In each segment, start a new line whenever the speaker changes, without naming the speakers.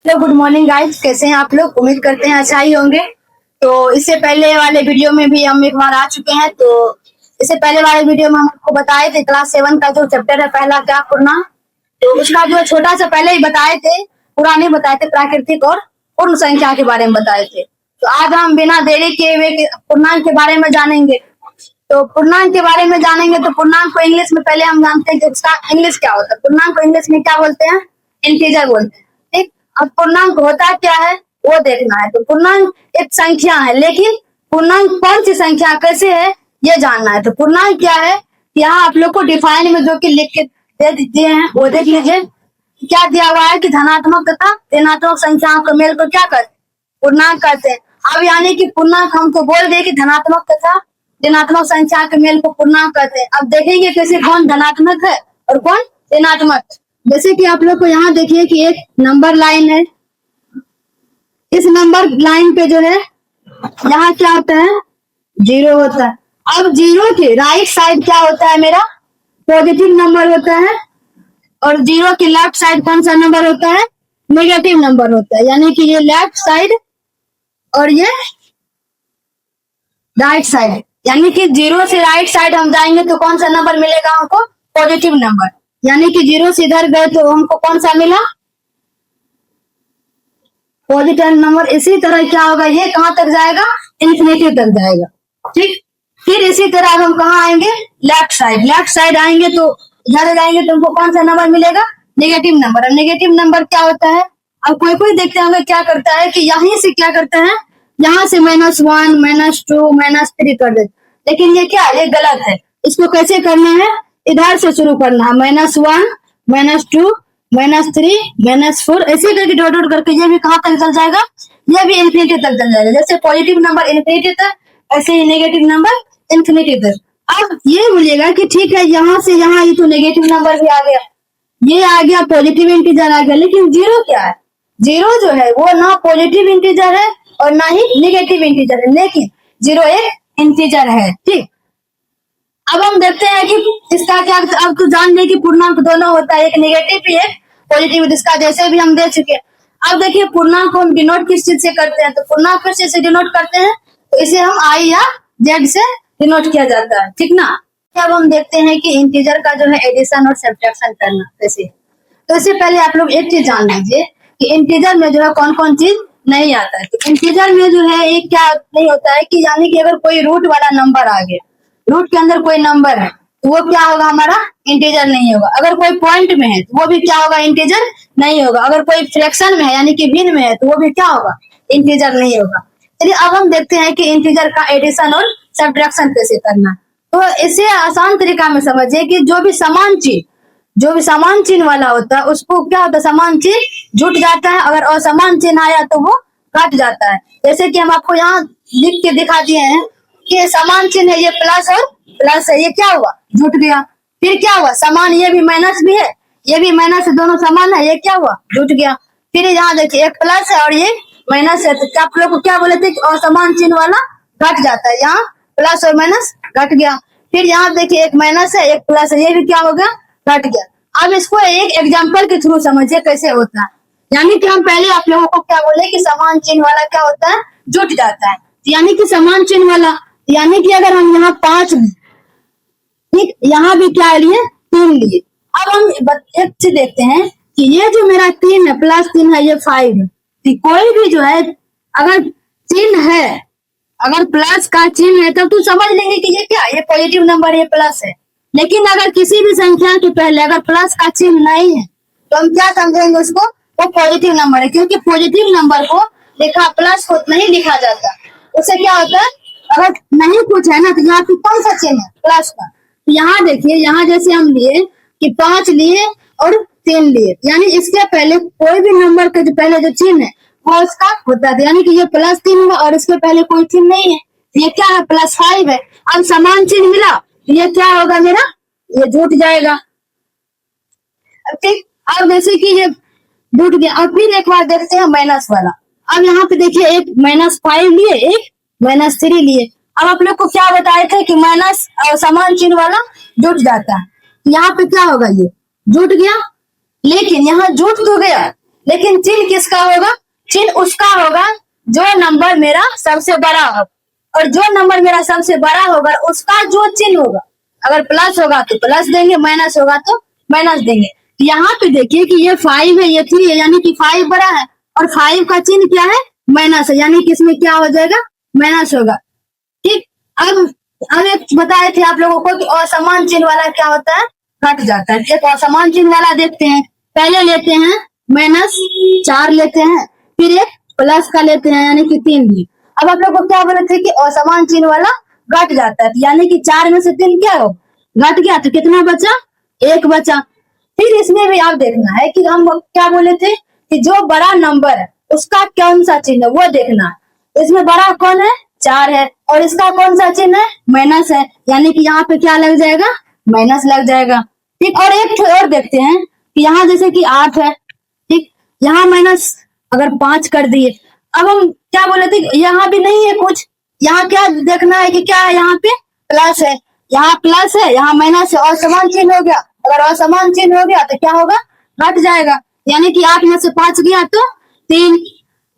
Hello, good morning guys. कैसे हैं आप लोग? उम्मीद करते हैं अच्छा ही होंगे। तो इससे पहले वाले वीडियो में भी हम एक बार आ चुके हैं। तो इससे पहले वाले वीडियो में हम आपको बताए थे क्लास 7 का जो चैप्टर है पहला क्या पूर्णांक, तो उसका जो छोटा सा पहले ही बताए थे, पूरा नहीं बताए थे, प्राकृतिक और पूर्ण संख्या के बारे में बताए थे। तो आज हम बिना देरी किए हुए पूर्णांक के बारे में जानेंगे। तो पूर्णांक के बारे में जानेंगे तो पूर्णांक को इंग्लिश में पहले हम जानते हैं कि इसका इंग्लिश क्या होता है। पूर्णांक को इंग्लिश में क्या बोलते हैं? इंटीजर बोलते हैं। ठीक, अब पूर्णांक होता क्या है वो देखना है। तो पूर्णांक एक संख्या है, लेकिन पूर्णांक कौन सी संख्या कैसे है ये जानना है। तो पूर्णांक क्या है, यहाँ आप लोग को डिफाइन में जो कि लिख के दे दिए हैं वो देख लीजिए। क्या दिया हुआ है कि धनात्मक तथा ऋणात्मक संख्याओं के मेल को क्या करते हैं? पूर्णांक कहते हैं। अब यानी कि पूर्णांक हमको बोल दे कि धनात्मक तथा ऋणात्मक संख्या के मेल को पूर्णांक कहते हैं। अब देखेंगे कैसे कौन धनात्मक है और कौन ऋणात्मक। जैसे कि आप लोग को यहाँ देखिए कि एक नंबर लाइन है। इस नंबर लाइन पे जो है यहाँ क्या होता है? 0 होता है। अब 0 के राइट साइड क्या होता है? मेरा पॉजिटिव नंबर होता है। और 0 के लेफ्ट साइड कौन सा नंबर होता है? नेगेटिव नंबर होता है। यानी कि ये लेफ्ट साइड और ये राइट साइड, यानी कि 0 से राइट साइड हम जाएंगे तो कौन सा नंबर मिलेगा हमको? Positive number. यानी कि 0 से इधर गए तो हमको कौन सा मिला? Positive number. इसी तरह क्या होगा, ये कहां तक जाएगा? इन्फिनिटी तक जाएगा। ठीक, फिर इसी तरह हम कहाँ आएंगे? Left side. लेफ्ट साइड आएंगे तो इधर जाएंगे तो हमको कौन सा नंबर मिलेगा? Negative number. अब नेगेटिव नंबर क्या होता है? अब कोई कोई देखते होंगे क्या करता है कि यहीं से क्या करते हैं, यहाँ से -1, -2, -3 कर देते। लेकिन ये क्या है? ये गलत है। इसको कैसे करना है? इधर से शुरू करना है। -1, -2, -3, -4 ऐसे करके डॉट डॉट करके ये भी कहाँ तक चल जाएगा? ये भी इन्फिनिटी तक चल जाएगा। जैसे पॉजिटिव नंबर इन्फिनिटी तक, ऐसे ही नेगेटिव नंबर इन्फिनिटी तक। अब ये बोलिएगा कि ठीक है, यहाँ से यहाँ ये तो नेगेटिव नंबर भी आ गया, ये आ गया, पॉजिटिव इंटीजर आ गया, लेकिन 0 क्या है? 0 जो है वो ना पॉजिटिव इंटीजर है और ना ही नेगेटिव इंटीजर है, लेकिन 0 एक इंटीजर है। ठीक, अब हम देखते हैं कि इसका क्या। अब तो जान लें कि पूर्णांक दोनों होता है, एक नेगेटिव भी है पॉजिटिव, इसका जैसे भी हम दे चुके हैं। अब देखिए पूर्णांक को हम डिनोट किस चीज से करते हैं? तो पूर्णांक किस चीज से डिनोट करते हैं? तो इसे हम I या Z से डिनोट किया जाता है। ठीक ना। अब हम देखते हैं कि इंटीजर का जो है एडिशन और सब्ट्रैक्शन करना कैसे। तो इससे पहले आप लोग एक चीज जान लीजिए कि इंटीजर में जो है कौन कौन चीज नहीं आता है। तो इंटीजर में जो है एक क्या नहीं होता है कि यानी कि अगर कोई रूट वाला नंबर आ गया, रूट के अंदर कोई नंबर है तो वो क्या होगा? हमारा इंटीजर नहीं होगा। अगर कोई पॉइंट में है तो वो भी क्या होगा? इंटीजर नहीं होगा। अगर कोई फ्रैक्शन में है यानी कि भिन्न में है तो वो भी क्या होगा? इंटीजर नहीं होगा। चलिए अब हम देखते हैं कि इंटीजर का एडिशन और सब्ट्रैक्शन कैसे करना है। तो इसे आसान तरीका में समझिए कि जो भी समान चिन्ह वाला होता है उसको क्या होता है? समान चिन्ह जुट जाता है। अगर असमान चिन्ह आया तो वो घट जाता है। जैसे कि हम आपको यहाँ लिख के दिखा दिए हैं कि समान चिन्ह है, ये प्लस और प्लस है, ये क्या हुआ? जुट गया। फिर क्या हुआ? समान, ये भी माइनस भी है, ये भी माइनस है, दोनों समान है, ये क्या हुआ? जुट गया। फिर यहाँ देखिए एक प्लस है और ये माइनस है, तो आप लोग को क्या बोले थे कि असमान चिन्ह वाला घट जाता है। यहाँ प्लस और माइनस घट गया। फिर यहाँ देखिए एक माइनस है एक प्लस है, ये भी क्या हो गया? घट गया। अब इसको एक एग्जाम्पल के थ्रू समझिए कैसे होता है। यानी कि हम पहले आप लोगों को क्या बोले कि समान चिन्ह वाला क्या होता है? जुट जाता है। यानी कि समान चिन्ह वाला, यानी कि अगर हम यहाँ 5, ठीक, यहाँ भी क्या लिए? 3 लिए। अब हम एक चीज देखते हैं कि ये जो मेरा 3 है, +3 है, ये 5 है। तो कोई भी जो है अगर चिन्ह है, अगर प्लस का चिन्ह है तब तो समझ लेंगे कि ये क्या? ये पॉजिटिव नंबर, ये प्लस है। लेकिन अगर किसी भी संख्या के पहले अगर प्लस का चिन्ह नहीं है तो हम क्या समझेंगे उसको? वो पॉजिटिव नंबर है, क्योंकि पॉजिटिव नंबर को लिखा प्लस को नहीं लिखा जाता। उससे क्या होता है? अगर नहीं कुछ है ना तो यहाँ पे कौन सा चिन्ह है? प्लस का। यहाँ देखिए, यहाँ जैसे हम लिए कि 5 लिए और 3 लिए, यानी इसके पहले कोई भी नंबर के जो पहले जो चिन्ह है वो उसका होता है। यानी कि ये +3 हुआ और इसके पहले कोई चिन्ह नहीं है, ये क्या है? +5 है। अब समान चिन्ह मिला तो ये क्या होगा मेरा? ये जुट जाएगा। ठीक, अब जैसे कि ये जुट गया। अब फिर एक बार देखते हैं माइनस वाला। अब यहाँ पे देखिए एक -5 लिए, एक -3 लिए। अब आप लोग को क्या बताए थे कि माइनस और समान चिन्ह वाला जुट जाता है। यहाँ पे क्या होगा? ये जुट गया, लेकिन यहाँ जुट तो गया लेकिन चिन्ह किसका होगा? चिन्ह उसका होगा जो नंबर मेरा सबसे बड़ा होगा, और जो नंबर मेरा सबसे बड़ा होगा उसका जो चिन्ह होगा, अगर प्लस होगा तो प्लस देंगे, माइनस होगा तो माइनस देंगे। यहाँ पे देखिए कि ये 5 है, ये 3 है, यानी कि 5 बड़ा है, और 5 का चिन्ह क्या है? माइनस है, यानी कि इसमें क्या हो जाएगा? माइनस होगा। ठीक, अब एक बताए थे आप लोगों को कि असमान चिन्ह वाला क्या होता है? घट जाता है। एक असमान चिन्ह वाला देखते हैं, पहले लेते हैं -4 लेते हैं, फिर एक प्लस का लेते हैं, यानी कि 3 भी। अब आप लोग को क्या बोले थे कि असमान चिन्ह वाला घट जाता है, यानी कि 4 में से 3 क्या हो? घट गया, तो कितना बचा? 1 बचा। फिर इसमें भी आप देखना है कि हम क्या बोले थे कि जो बड़ा नंबर है उसका कौन सा चिन्ह है वो देखना है। इसमें बड़ा कौन है? 4 है, और इसका कौन सा चिन्ह है? माइनस है, यानी कि यहाँ पे क्या लग जाएगा? माइनस लग जाएगा। ठीक, और एक और देखते हैं कि यहाँ जैसे कि 8 है, ठीक, यहाँ माइनस अगर 5 कर दिए, अब हम क्या बोले थे, यहाँ भी नहीं है कुछ, यहाँ क्या देखना है कि क्या है? यहाँ पे प्लस है, यहाँ प्लस है, यहाँ माइनस है, और समान चिन्ह हो गया। अगर असमान चिन्ह हो गया तो क्या होगा? घट जाएगा, यानी कि 8 में से 5 गया तो 3।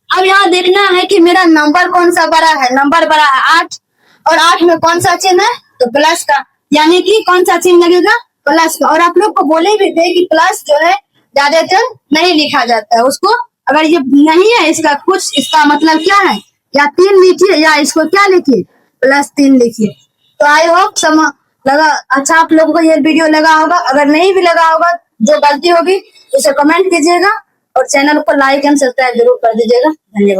अब यहाँ देखना है कि मेरा नंबर कौन सा बड़ा है। नंबर बड़ा है 8, और 8 में कौन सा चिन्ह है? तो प्लस का, यानी कि कौन सा चिन्ह लगेगा? प्लस का। और आप लोग को बोले भी थे कि प्लस जो है ज्यादातर नहीं लिखा जाता है उसको, अगर ये नहीं है इसका कुछ, इसका मतलब क्या है? या 3 लिखिए, या इसको क्या लिखिए? +3 लिखिए। तो आई होप समझ लगा, अच्छा आप लोगों को ये वीडियो लगा होगा। अगर नहीं भी लगा होगा, जो गलती होगी उसे कमेंट कीजिएगा, और चैनल को लाइक एंड सब्सक्राइब जरूर कर दीजिएगा। धन्यवाद।